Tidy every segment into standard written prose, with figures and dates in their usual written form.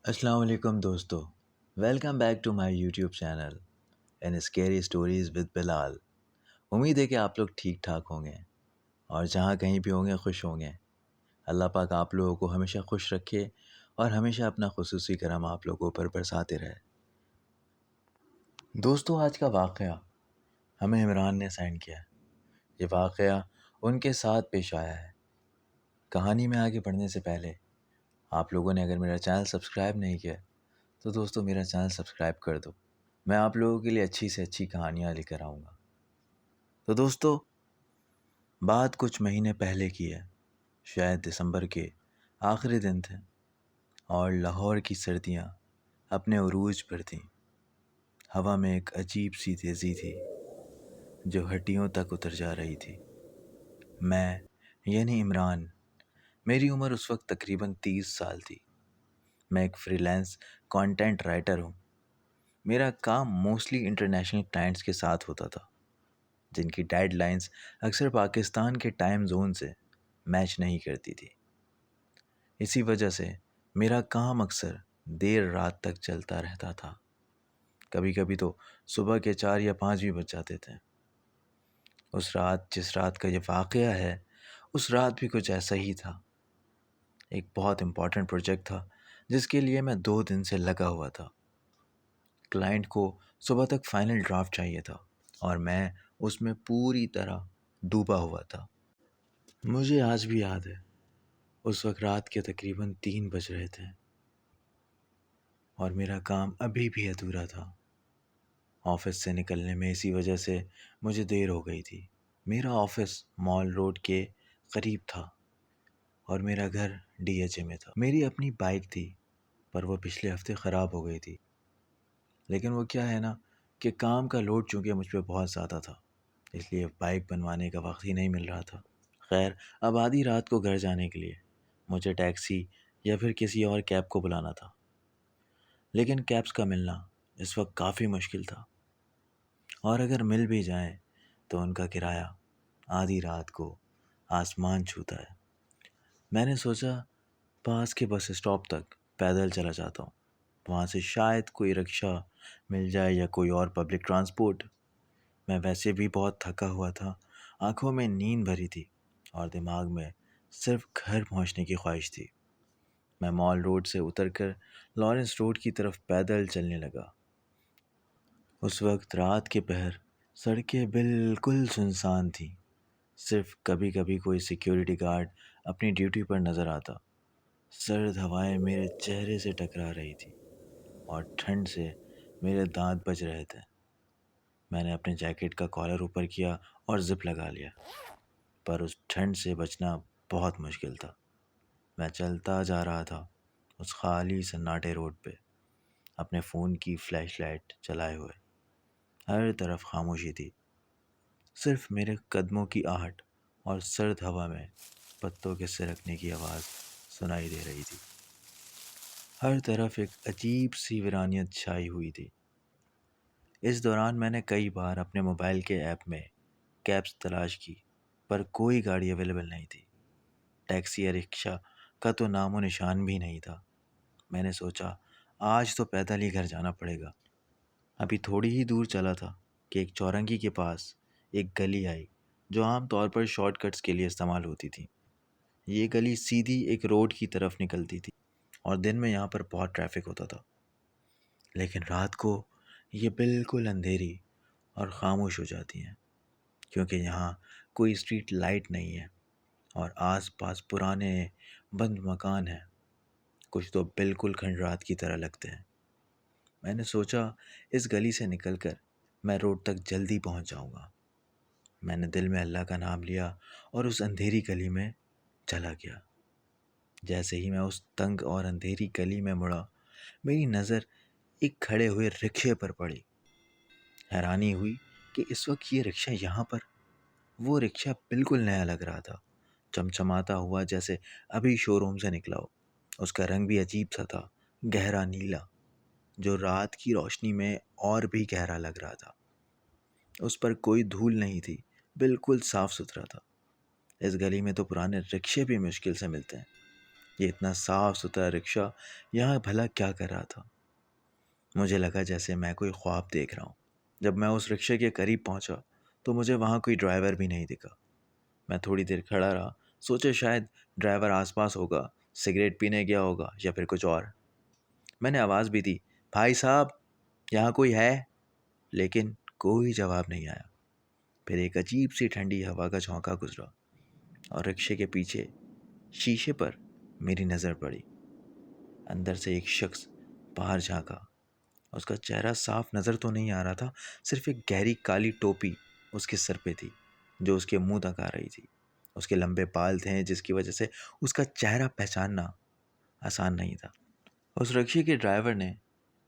السلام علیکم دوستو، welcome back to my YouTube channel and scary stories with Bilal. امید ہے کہ آپ لوگ ٹھیک ٹھاک ہوں گے اور جہاں کہیں بھی ہوں گے خوش ہوں گے۔ اللہ پاک آپ لوگوں کو ہمیشہ خوش رکھے اور ہمیشہ اپنا خصوصی کرم آپ لوگوں پر برساتے رہے۔ دوستو، آج کا واقعہ ہمیں عمران نے سینڈ کیا ہے۔ یہ واقعہ ان کے ساتھ پیش آیا ہے۔ کہانی میں آگے بڑھنے سے پہلے آپ لوگوں نے اگر میرا چینل سبسکرائب نہیں کیا تو دوستو میرا چینل سبسکرائب کر دو۔ میں آپ لوگوں کے لیے اچھی سے اچھی کہانیاں لے کر آؤں گا۔ تو دوستو، بات کچھ مہینے پہلے کی ہے، شاید دسمبر کے آخری دن تھے اور لاہور کی سردیاں اپنے عروج پر تھیں۔ ہوا میں ایک عجیب سی تیزی تھی جو ہڈیوں تک اتر جا رہی تھی۔ میں یعنی عمران، میری عمر اس وقت تقریباً 30 سال تھی۔ میں ایک فری لانس کانٹینٹ رائٹر ہوں۔ میرا کام موسٹلی انٹرنیشنل کلائنٹس کے ساتھ ہوتا تھا، جن کی ڈیڈ لائنز اکثر پاکستان کے ٹائم زون سے میچ نہیں کرتی تھی۔ اسی وجہ سے میرا کام اکثر دیر رات تک چلتا رہتا تھا، کبھی کبھی تو صبح کے 4 یا 5 بھی بج جاتے تھے۔ جس رات کا یہ واقعہ ہے، اس رات بھی کچھ ایسا ہی تھا۔ ایک بہت امپورٹنٹ پروجیکٹ تھا جس کے لیے میں 2 دن سے لگا ہوا تھا۔ کلائنٹ کو صبح تک فائنل ڈرافٹ چاہیے تھا اور میں اس میں پوری طرح ڈوبا ہوا تھا۔ مجھے آج بھی یاد ہے، اس وقت رات کے تقریباً 3 بج رہے تھے اور میرا کام ابھی بھی ادھورا تھا۔ آفس سے نکلنے میں اسی وجہ سے مجھے دیر ہو گئی تھی۔ میرا آفس مال روڈ کے قریب تھا اور میرا گھر ڈی ایچ اے میں تھا۔ میری اپنی بائک تھی پر وہ پچھلے ہفتے خراب ہو گئی تھی، لیکن وہ کیا ہے نا کہ کام کا لوڈ چونکہ مجھ پہ بہت زیادہ تھا، اس لیے بائک بنوانے کا وقت ہی نہیں مل رہا تھا۔ خیر، اب آدھی رات کو گھر جانے کے لیے مجھے ٹیکسی یا پھر کسی اور کیب کو بلانا تھا، لیکن کیبس کا ملنا اس وقت کافی مشکل تھا، اور اگر مل بھی جائیں تو ان کا کرایہ آدھی رات کو آسمان چھوتا ہے۔ میں نے سوچا پاس کے بس اسٹاپ تک پیدل چلا جاتا ہوں، وہاں سے شاید کوئی رکشہ مل جائے یا کوئی اور پبلک ٹرانسپورٹ۔ میں ویسے بھی بہت تھکا ہوا تھا، آنکھوں میں نیند بھری تھی اور دماغ میں صرف گھر پہنچنے کی خواہش تھی۔ میں مال روڈ سے اتر کر لارنس روڈ کی طرف پیدل چلنے لگا۔ اس وقت رات کے پہر سڑکیں بالکل سنسان تھیں، صرف کبھی کبھی کوئی سیکیورٹی گارڈ اپنی ڈیوٹی پر نظر آتا۔ سرد ہوائیں میرے چہرے سے ٹکرا رہی تھی اور ٹھنڈ سے میرے دانت بج رہے تھے۔ میں نے اپنے جیکٹ کا کالر اوپر کیا اور زپ لگا لیا، پر اس ٹھنڈ سے بچنا بہت مشکل تھا۔ میں چلتا جا رہا تھا اس خالی سناٹے روڈ پہ، اپنے فون کی فلیش لائٹ جلائے ہوئے۔ ہر طرف خاموشی تھی، صرف میرے قدموں کی آہٹ اور سرد ہوا میں پتوں کے سرکنے کی آواز سنائی دے رہی تھی۔ ہر طرف ایک عجیب سی ویرانیت چھائی ہوئی تھی۔ اس دوران میں نے کئی بار اپنے موبائل کے ایپ میں کیبس تلاش کی، پر کوئی گاڑی اویلیبل نہیں تھی۔ ٹیکسی یا رکشہ کا تو نام و نشان بھی نہیں تھا۔ میں نے سوچا آج تو پیدل ہی گھر جانا پڑے گا۔ ابھی تھوڑی ہی دور چلا تھا کہ ایک چورنگی کے پاس ایک گلی آئی جو عام طور پر شارٹ کٹس کے لیے استعمال ہوتی تھی۔ یہ گلی سیدھی ایک روڈ کی طرف نکلتی تھی اور دن میں یہاں پر بہت ٹریفک ہوتا تھا، لیکن رات کو یہ بالکل اندھیری اور خاموش ہو جاتی ہیں، کیونکہ یہاں کوئی اسٹریٹ لائٹ نہیں ہے اور آس پاس پرانے بند مکان ہیں، کچھ تو بالکل کھنڈرات کی طرح لگتے ہیں۔ میں نے سوچا اس گلی سے نکل کر میں روڈ تک جلدی پہنچ جاؤں گا۔ میں نے دل میں اللہ کا نام لیا اور اس اندھیری گلی میں چلا گیا۔ جیسے ہی میں اس تنگ اور اندھیری گلی میں مڑا، میری نظر ایک کھڑے ہوئے رکشے پر پڑی۔ حیرانی ہوئی کہ اس وقت یہ رکشہ یہاں پر۔ وہ رکشہ بالکل نیا لگ رہا تھا، چمچماتا ہوا جیسے ابھی شو روم سے نکلا ہو۔ اس کا رنگ بھی عجیب سا تھا، گہرا نیلا، جو رات کی روشنی میں اور بھی گہرا لگ رہا تھا۔ اس پر کوئی دھول نہیں تھی، بالکل صاف ستھرا تھا۔ اس گلی میں تو پرانے رکشے بھی مشکل سے ملتے ہیں، یہ اتنا صاف ستھرا رکشہ یہاں بھلا کیا کر رہا تھا؟ مجھے لگا جیسے میں کوئی خواب دیکھ رہا ہوں۔ جب میں اس رکشے کے قریب پہنچا تو مجھے وہاں کوئی ڈرائیور بھی نہیں دکھا۔ میں تھوڑی دیر کھڑا رہا، سوچا شاید ڈرائیور آس پاس ہوگا، سگریٹ پینے گیا ہوگا یا پھر کچھ اور۔ میں نے آواز بھی دی، بھائی صاحب یہاں کوئی ہے؟ لیکن کوئی جواب نہیں آیا۔ پھر ایک عجیب سی ٹھنڈی ہوا کا جھونکا گزرا اور رکشے کے پیچھے شیشے پر میری نظر پڑی۔ اندر سے ایک شخص باہر جھانکا۔ اس کا چہرہ صاف نظر تو نہیں آ رہا تھا، صرف ایک گہری کالی ٹوپی اس کے سر پہ تھی جو اس کے منہ تک آ رہی تھی۔ اس کے لمبے بال تھے جس کی وجہ سے اس کا چہرہ پہچاننا آسان نہیں تھا۔ اس رکشے کے ڈرائیور نے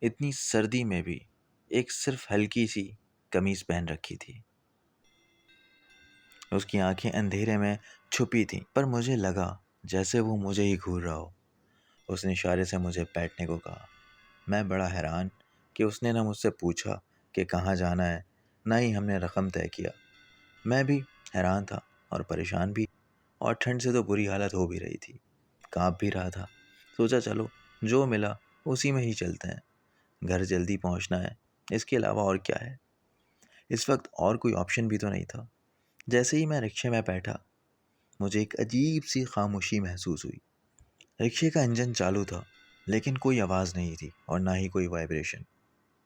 اتنی سردی میں بھی ایک صرف ہلکی سی قمیض پہن رکھی تھی۔ اس کی آنکھیں اندھیرے میں چھپی تھیں، پر مجھے لگا جیسے وہ مجھے ہی گھور رہا ہو۔ اس نے اشارے سے مجھے بیٹھنے کو کہا۔ میں بڑا حیران کہ اس نے نہ مجھ سے پوچھا کہ کہاں جانا ہے، نہ ہی ہم نے رقم طے کیا۔ میں بھی حیران تھا اور پریشان بھی، اور ٹھنڈ سے تو بری حالت ہو بھی رہی تھی، کانپ بھی رہا تھا۔ سوچا چلو جو ملا اسی میں ہی چلتے ہیں، گھر جلدی پہنچنا ہے، اس کے علاوہ اور کیا ہے۔ اس وقت اور کوئی آپشن بھی تو نہیں تھا۔ جیسے ہی میں رکشے میں بیٹھا مجھے ایک عجیب سی خاموشی محسوس ہوئی۔ رکشے کا انجن چالو تھا لیکن کوئی آواز نہیں تھی اور نہ ہی کوئی وائبریشن۔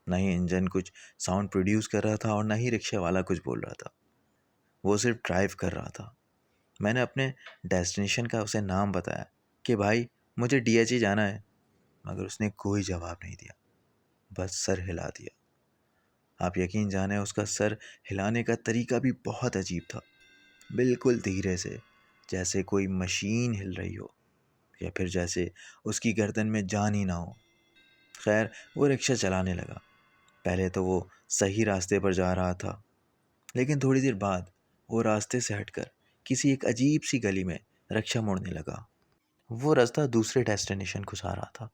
نہ ہی انجن کچھ ساؤنڈ پروڈیوس کر رہا تھا اور نہ ہی رکشے والا کچھ بول رہا تھا۔ وہ صرف ڈرائیو کر رہا تھا۔ میں نے اپنے ڈیسٹینیشن کا اسے نام بتایا کہ بھائی مجھے DH جانا ہے، مگر اس نے کوئی جواب نہیں دیا، بس سر ہلا دیا۔ آپ یقین جانیں اس کا سر ہلانے کا طریقہ بھی بہت عجیب تھا، بالکل دھیرے سے، جیسے کوئی مشین ہل رہی ہو یا پھر جیسے اس کی گردن میں جان ہی نہ ہو۔ خیر وہ رکشہ چلانے لگا۔ پہلے تو وہ صحیح راستے پر جا رہا تھا، لیکن تھوڑی دیر بعد وہ راستے سے ہٹ کر کسی ایک عجیب سی گلی میں رکشہ موڑنے لگا۔ وہ راستہ دوسرے ڈیسٹینیشن کو جا رہا تھا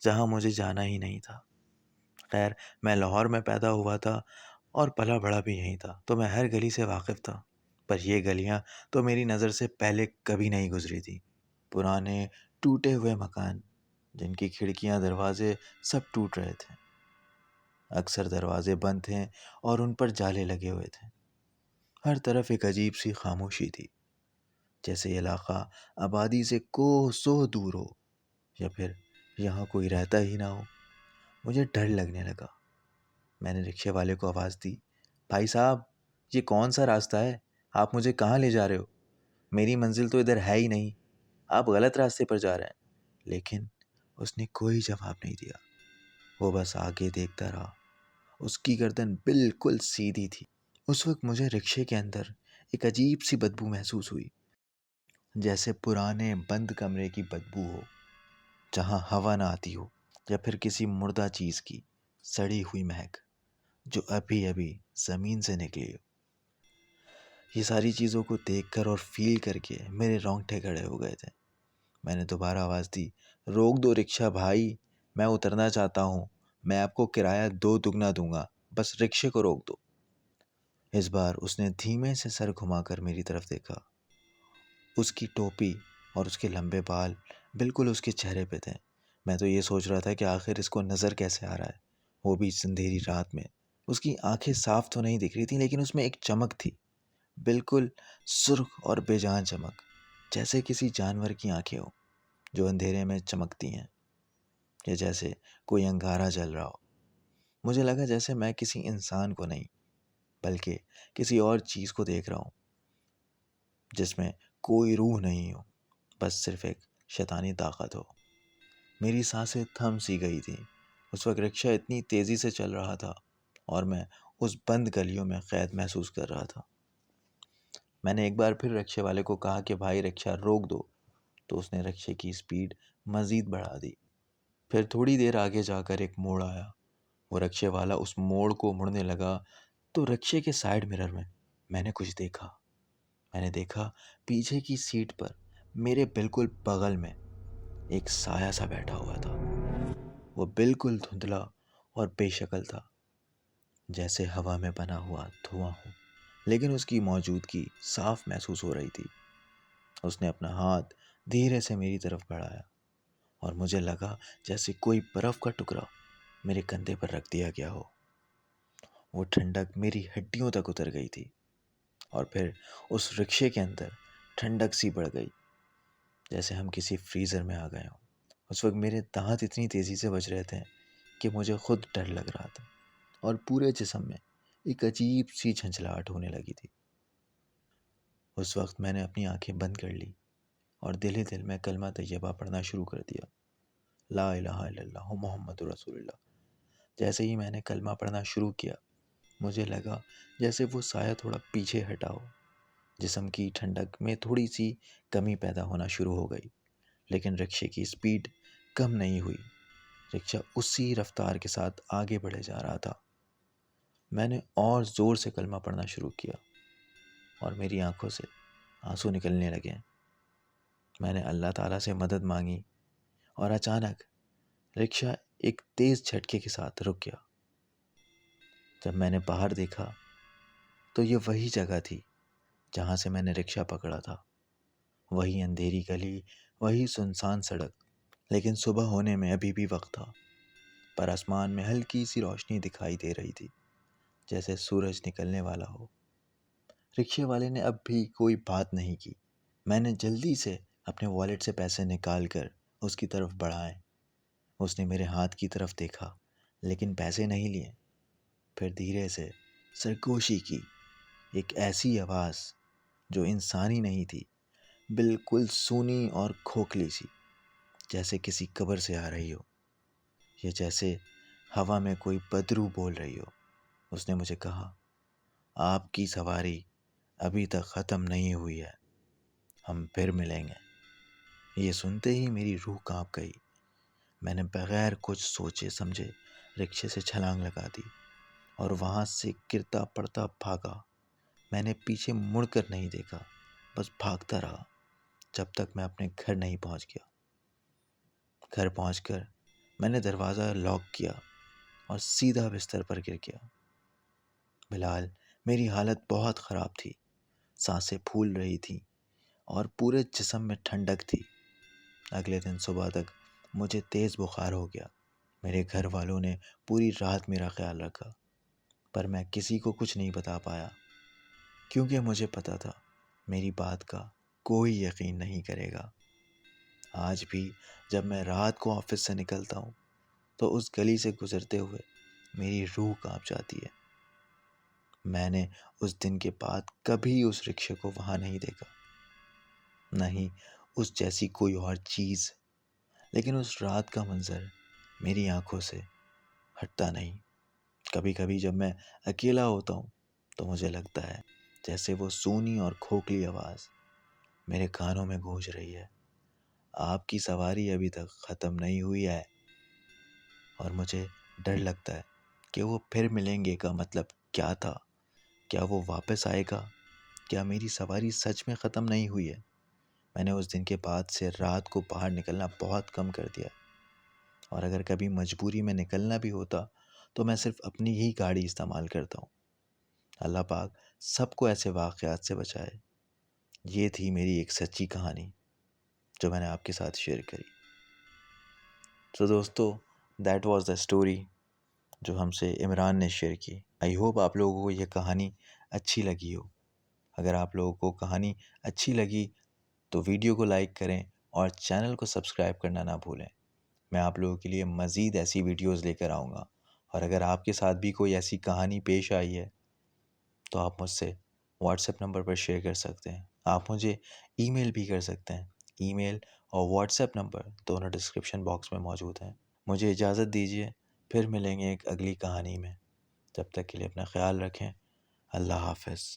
جہاں مجھے جانا ہی نہیں تھا۔ خیر میں لاہور میں پیدا ہوا تھا اور پلا بڑا بھی یہیں تھا، تو میں ہر گلی سے واقف تھا، پر یہ گلیاں تو میری نظر سے پہلے کبھی نہیں گزری تھی۔ پرانے ٹوٹے ہوئے مکان جن کی کھڑکیاں دروازے سب ٹوٹ رہے تھے، اکثر دروازے بند تھے اور ان پر جالے لگے ہوئے تھے۔ ہر طرف ایک عجیب سی خاموشی تھی، جیسے یہ علاقہ آبادی سے کوسوں دور ہو یا پھر یہاں کوئی رہتا ہی نہ ہو۔ مجھے ڈر لگنے لگا۔ میں نے رکشے والے کو آواز دی، بھائی صاحب یہ کون سا راستہ ہے؟ آپ مجھے کہاں لے جا رہے ہو؟ میری منزل تو ادھر ہے ہی نہیں، آپ غلط راستے پر جا رہے ہیں۔ لیکن اس نے کوئی جواب نہیں دیا، وہ بس آگے دیکھتا رہا۔ اس کی گردن بالکل سیدھی تھی۔ اس وقت مجھے رکشے کے اندر ایک عجیب سی بدبو محسوس ہوئی، جیسے پرانے بند کمرے کی بدبو ہو جہاں ہوا نہ آتی ہو، یا پھر کسی مردہ چیز کی سڑی ہوئی مہک جو ابھی ابھی زمین سے نکلی ہو۔ یہ ساری چیزوں کو دیکھ کر اور فیل کر کے میرے رونگٹے کھڑے ہو گئے تھے۔ میں نے دوبارہ آواز دی، روک دو رکشہ بھائی، میں اترنا چاہتا ہوں، میں آپ کو کرایہ 2 دگنا دوں گا، بس رکشے کو روک دو۔ اس بار اس نے دھیمے سے سر گھما کر میری طرف دیکھا۔ اس کی ٹوپی اور اس کے لمبے بال بالکل اس کے چہرے پہ تھے۔ میں تو یہ سوچ رہا تھا کہ آخر اس کو نظر کیسے آ رہا ہے، وہ بھی اس اندھیری رات میں۔ اس کی آنکھیں صاف تو نہیں دکھ رہی تھیں، لیکن اس میں ایک چمک تھی، بالکل سرخ اور بے جان چمک، جیسے کسی جانور کی آنکھیں ہوں جو اندھیرے میں چمکتی ہیں، یا جیسے کوئی انگارہ جل رہا ہو۔ مجھے لگا جیسے میں کسی انسان کو نہیں بلکہ کسی اور چیز کو دیکھ رہا ہوں، جس میں کوئی روح نہیں ہو، بس صرف ایک شیطانی طاقت ہو۔ میری سانسیں تھم سی گئی تھیں۔ اس وقت رکشہ اتنی تیزی سے چل رہا تھا اور میں اس بند گلیوں میں قید محسوس کر رہا تھا۔ میں نے ایک بار پھر رکشے والے کو کہا کہ بھائی رکشہ روک دو، تو اس نے رکشے کی سپیڈ مزید بڑھا دی۔ پھر تھوڑی دیر آگے جا کر ایک موڑ آیا۔ وہ رکشے والا اس موڑ کو مڑنے لگا تو رکشے کے سائیڈ مرر میں نے کچھ دیکھا۔ میں نے دیکھا پیچھے کی سیٹ پر میرے بالکل بغل میں ایک سایہ سا بیٹھا ہوا تھا۔ وہ بالکل دھندلا اور بے شکل تھا، جیسے ہوا میں بنا ہوا دھواں ہو، لیکن اس کی موجودگی صاف محسوس ہو رہی تھی۔ اس نے اپنا ہاتھ دھیرے سے میری طرف بڑھایا اور مجھے لگا جیسے کوئی برف کا ٹکڑا میرے کندھے پر رکھ دیا گیا ہو۔ وہ ٹھنڈک میری ہڈیوں تک اتر گئی تھی، اور پھر اس رکشے کے اندر ٹھنڈک سی بڑھ گئی، جیسے ہم کسی فریزر میں آ گئے ہوں۔ اس وقت میرے دانت اتنی تیزی سے بج رہے تھے کہ مجھے خود ڈر لگ رہا تھا، اور پورے جسم میں ایک عجیب سی جھنجھلاہٹ ہونے لگی تھی۔ اس وقت میں نے اپنی آنکھیں بند کر لی اور دل ہی دل میں کلمہ طیبہ پڑھنا شروع کر دیا، لا الہ الا اللہ محمد رسول اللہ۔ جیسے ہی میں نے کلمہ پڑھنا شروع کیا، مجھے لگا جیسے وہ سایہ تھوڑا پیچھے ہٹا ہو، جسم کی ٹھنڈک میں تھوڑی سی کمی پیدا ہونا شروع ہو گئی، لیکن رکشے کی سپیڈ کم نہیں ہوئی۔ رکشہ اسی رفتار کے ساتھ آگے بڑھے جا رہا تھا۔ میں نے اور زور سے کلمہ پڑھنا شروع کیا، اور میری آنکھوں سے آنسو نکلنے لگے۔ میں نے اللہ تعالیٰ سے مدد مانگی، اور اچانک رکشہ ایک تیز جھٹکے کے ساتھ رک گیا۔ جب میں نے باہر دیکھا تو یہ وہی جگہ تھی جہاں سے میں نے رکشہ پکڑا تھا، وہی اندھیری گلی، وہی سنسان سڑک۔ لیکن صبح ہونے میں ابھی بھی وقت تھا، پر آسمان میں ہلکی سی روشنی دکھائی دے رہی تھی، جیسے سورج نکلنے والا ہو۔ رکشے والے نے اب بھی کوئی بات نہیں کی۔ میں نے جلدی سے اپنے والیٹ سے پیسے نکال کر اس کی طرف بڑھائے۔ اس نے میرے ہاتھ کی طرف دیکھا، لیکن پیسے نہیں لیے۔ پھر دھیرے سے سرگوشی کی ایک ایسی آواز جو انسانی نہیں تھی، بالکل سونی اور کھوکھلی سی، جیسے کسی قبر سے آ رہی ہو، یا جیسے ہوا میں کوئی بدرو بول رہی ہو۔ اس نے مجھے کہا، آپ کی سواری ابھی تک ختم نہیں ہوئی ہے، ہم پھر ملیں گے۔ یہ سنتے ہی میری روح کانپ گئی۔ میں نے بغیر کچھ سوچے سمجھے رکشے سے چھلانگ لگا دی اور وہاں سے گرتا پڑتا بھاگا۔ میں نے پیچھے مڑ کر نہیں دیکھا، بس بھاگتا رہا جب تک میں اپنے گھر نہیں پہنچ گیا۔ گھر پہنچ کر میں نے دروازہ لاک کیا اور سیدھا بستر پر گر گیا۔ بلال، میری حالت بہت خراب تھی، سانسیں پھول رہی تھیں اور پورے جسم میں ٹھنڈک تھی۔ اگلے دن صبح تک مجھے تیز بخار ہو گیا۔ میرے گھر والوں نے پوری رات میرا خیال رکھا، پر میں کسی کو کچھ نہیں بتا پایا، کیونکہ مجھے پتا تھا میری بات کا کوئی یقین نہیں کرے گا۔ آج بھی جب میں رات کو آفس سے نکلتا ہوں تو اس گلی سے گزرتے ہوئے میری روح کانپ جاتی ہے۔ میں نے اس دن کے بعد کبھی اس رکشے کو وہاں نہیں دیکھا، نہیں اس جیسی کوئی اور چیز، لیکن اس رات کا منظر میری آنکھوں سے ہٹتا نہیں۔ کبھی کبھی جب میں اکیلا ہوتا ہوں تو مجھے لگتا ہے جیسے وہ سونی اور کھوکھلی آواز میرے کانوں میں گونج رہی ہے، آپ کی سواری ابھی تک ختم نہیں ہوئی ہے۔ اور مجھے ڈر لگتا ہے کہ وہ پھر ملیں گے کا مطلب کیا تھا؟ کیا وہ واپس آئے گا؟ کیا میری سواری سچ میں ختم نہیں ہوئی ہے؟ میں نے اس دن کے بعد سے رات کو باہر نکلنا بہت کم کر دیا، اور اگر کبھی مجبوری میں نکلنا بھی ہوتا تو میں صرف اپنی ہی گاڑی استعمال کرتا ہوں۔ اللہ پاک سب کو ایسے واقعات سے بچائے۔ یہ تھی میری ایک سچی کہانی جو میں نے آپ کے ساتھ شیئر کری۔ تو دوستو، دیٹ واز دا اسٹوری جو ہم سے عمران نے شیئر کی۔ آئی ہوپ آپ لوگوں کو یہ کہانی اچھی لگی ہو۔ اگر آپ لوگوں کو کہانی اچھی لگی تو ویڈیو کو لائک کریں اور چینل کو سبسکرائب کرنا نہ بھولیں۔ میں آپ لوگوں کے لیے مزید ایسی ویڈیوز لے کر آؤں گا، اور اگر آپ کے ساتھ بھی کوئی ایسی کہانی پیش آئی ہے تو آپ مجھ سے واٹس ایپ نمبر پر شیئر کر سکتے ہیں۔ آپ مجھے ای میل بھی کر سکتے ہیں۔ ای میل اور واٹس ایپ نمبر دونوں ڈسکرپشن باکس میں موجود ہیں۔ مجھے اجازت دیجیے، پھر ملیں گے ایک اگلی کہانی میں۔ جب تک کے لیے اپنا خیال رکھیں۔ اللہ حافظ۔